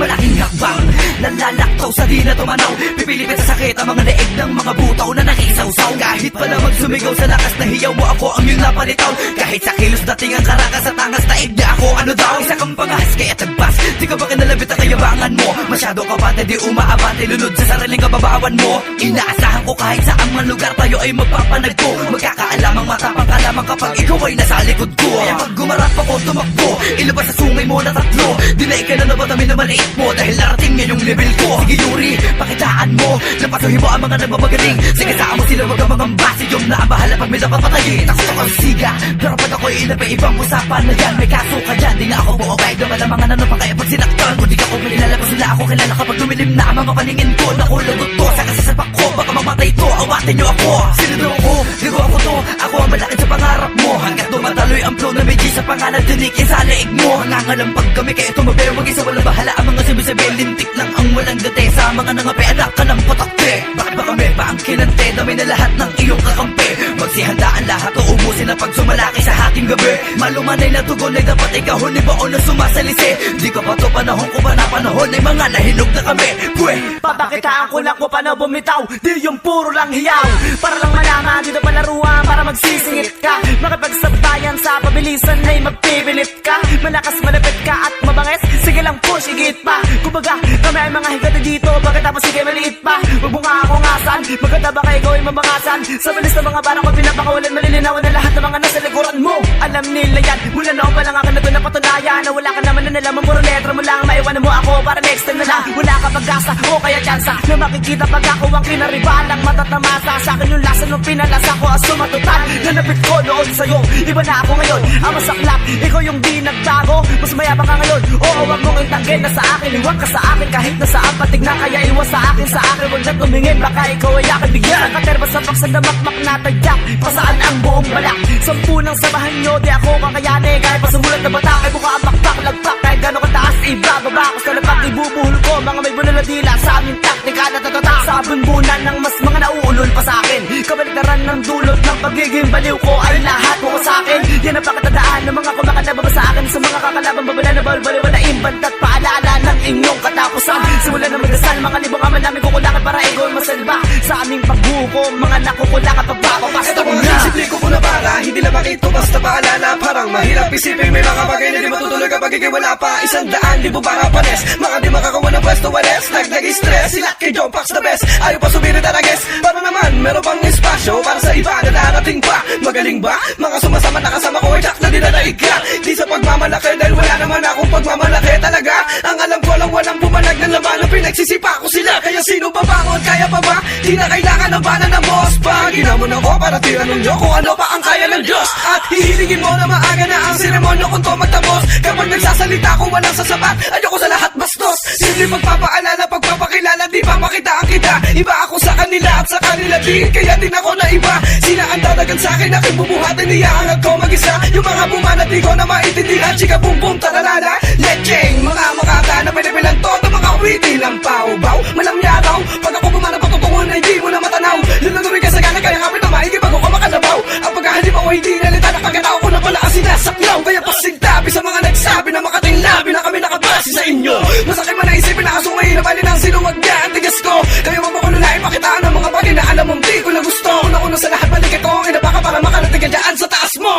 malaking hakbang. Nalalaktaw sa di na tumanaw, pipilipit sa sakit ang mga leeg ng mga butaw na nakisawsaw. Kahit pala magsumigaw sa lakas na hiyaw mo, ako ang iyong napalitaw. Kahit sa kilos dating ang karakas at angas, taig na ako ano daw. Isa kang pangahas kaya tagbas, di ka ba kinalabit ang kayabangan mo? Masyado ka bata, di umaabante, lunod sa sariling kababawan mo. Inaasahan ko kahit sa ang lugar tayo ay magpapanagpo. Magkakaalamang matapang ka lamang kapag ikaw ay nasa likod ko. Kaya pag gumarap ako tumakbo, ilabas sa sungay mo na tatlo. Dinay ka na nabatamin na maliit mo dahil narating niya yung level ko. Sige Yuri, pakitaan mo, napasuhin mo ang mga nagmamagaling. Sige saan mo sila wag ang mga basi, yung na ang bahala pag may dapat patayin. Ako sa konsiga, pero pag ako'y inabay ibang usapan na yan. May kaso ka dyan, di nga ako buobay. Naman ang mga nanong kaya pag sinaktan ko. Di ka ko pinilalapas nila ako kilala kapag dumilim na ang mga paningin ko. Nakulagot to sa kasasapak ko, baka mamatay to, awatin nyo ako. Sino daw ako? Digo ako to, ako ang malakit sa pangarap mo. Hanggat tumataloy ang flow na may G sa pangalan, dinikin sa leeg mo. Nangangalampag kami kaya tumabi, wag isa walang bahala. Ang mga sabi-sabi, lintik lang ang walang date. Sa mga nangapi, anak ka ng patakte. Bakit ba kami pa ang kinante, dami na lahat ng iyong kakampi. Magsihandaan lahat o ubusin na pag sumalaki sa hating gabi. Malumanay na tugon ay dapat ikaw ni baon na sumasalisi. Di ka pa to panahon ko ba na panahon ay mga nahinog na kami. Pwe, papakitaan ko lang ko pa na bumitaw, di yung puro lang hiyaw. Para lang malaman, dito palaruan para magsisingit ka. Makipagsabayan sa pabilisan ay magpipilit ka. Malakas, malapit ka at mabangis, sige lang push, higit pa. Kumbaga, kami ay mga higati dito, bakit tapos sige maliit pa. Huwag mo nga ako ngasan, maganda ba kayo ikaw ay mabangasan. Sa bilis ng mga barang ko pinapakawalan, malilinawan na lahat ng mga nasa likuran mo. Alam nila yan, mula noon pa lang akin na ito napatunayan na wala ka naman na nalaman, puro letra mo lang, maiwanan mo ako para next time na lang. Wala ka pag-asa o kaya tsansa na makikita pag ako ang kinaribalang matatamasa. Sa akin yung lasa nung pinalasa ko as sumatotal. Nanapit ko noon sa'yo, iba na ako ngayon. Ang masaklap, ikaw yung di nagbago. Mas mayabang ka ngayon, oo wag mong itanggen na sa akin. Iwag ka sa akin kahit na saan patig na. Kaya iwas sa akin, wag na tumingin. Baka ikaw ay akin bigyan. Katerba sa paksa na makmak na tagyak, pasaan ang buong balak. 10 ng samahan nyo, di ako kakayanin. Kahit pa sumulat na bata, ay buka ang bakbak, lagpak. Kahit gano'ng kataas, ibababa ko sa lapak. Ibubuhol ko, mga may bunal na dila. Sa aming taktika na tatata, sa bunbunan ng mas mga nauulol pa sa akin. Kabaliktaran ng dulot ng pagiging baliw ko ay lahat mo sa akin. Yan ang pakatadaan ng mga kumakalaban sa akin. Sa mga kakalaban babala na balbaliw na imbant at paalala ng inyong katapusan. Simula na magdasal, mga libong aman namin kukulangan para ikaw masalba. Sa aming pagbuko, mga nakukulangan pagpapapas. Ito mga isipli ko muna para hindi na makito basta paalala. Parang mahirap isipin may mga bagay na di matutuloy kapag ikay wala pa. 100,000 para panes, mga di makakawa ng pwesto wales. Nag-stress, sila kay John Pax the best. Ayaw pa sumirit at guess, para naman meron pang espasyo para sa iba na darating pa. Magaling ba? Mga sumasama nakasama ko ay jack na dinadaig ka. Di sa pagmamalaki dahil wala naman akong pagmamalaki talaga. Ang alam ko lang walang bumanag ng laman na pinagsisipa ko sila. Kaya sino pa bangon? Kaya pa ba? Di na kailangan ng bana ng boss pa. Ginamon ako para tiranon nyo kung ano pa ang kaya ng Diyos. At hihilingin mo na maaga na ang seremonyo kung to magtapos. Kapag nagsasalita ko walang sasapat, ayoko sa lahat bastos. Simple pagpapaalala, pagpapakilala, di papakita ang kita. Iba ako sa kanila at sa kanila din, kaya din ako na iba. Sila ang dadagan sa akin, aking bubuhatin, iyaangat ko mag-isa. Yung mga bumanat di ko na maintindihan, chika boom boom taralala. Lecheng, mga makata na pinipilan to, na mga witty lang paubaw. Malamyaraw, pag ako bumanat patutungon na hindi mo na matanaw. Lulunurin ka sa gana, kaya kapit na maigi bago ka makalabaw. Ang pagkahalimaw ay hindi nalita, nakaganaw ko na pala ang sinasaklaw. Kaya pasigtabi sa mga nagsabi na makatinglabi na kami nakabase sa inyo. Masakit man na isipin na kasungay na bali ng sinuwag niya ang tigas ko. Kaya wag mo ko nulain makitaan ng mga bagay na alam mong di ko na gusto. Una-una sa lahat balik ito ang inabaka para makarating ka dyan sa taas mo.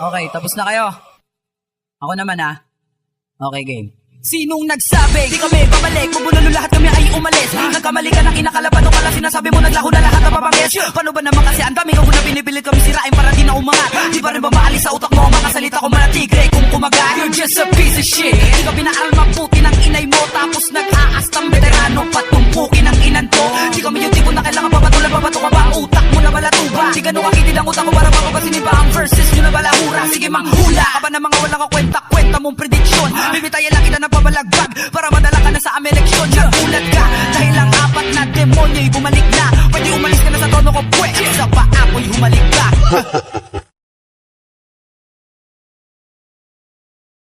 okay, tapos na kayo. Ako naman Okay, game. Sinong nagsabi? Di kami babalik, bubulalo lahat kami ay umalis. Nagkamali ka ng inakalapan o kala sinasabi mo naglaho na lahat na papangis. Paano ba naman kasi ang dami ko na pinipilit kami sirain para di na umangat. Di pa rin ba maalis sa utak mo ang mga salita ko mga tigre kung kumagat. You're just a piece of shit. Di ka pinaaral mabuti ng inay mo tapos nag-aastang veterano patumpukin ng inan ko. Di kami yung tipo na kailangan papatulan papato ka ba ang utak mo na balatuba. Di ganun kakitid ang utak ko para mapapasin ba ang verses nyo na balahura. Sige manghula ka ba na mga walang kakwenta-kwenta mong prediksyon. Bibitayan lang kita na pabalagbag para madala ka na sa aming eleksyon. Nagulat ka dahil ang 4 na demonyo'y bumalik na. Pwede umalis ka na sa tono ko pwede sa paa ko'y humalik ka.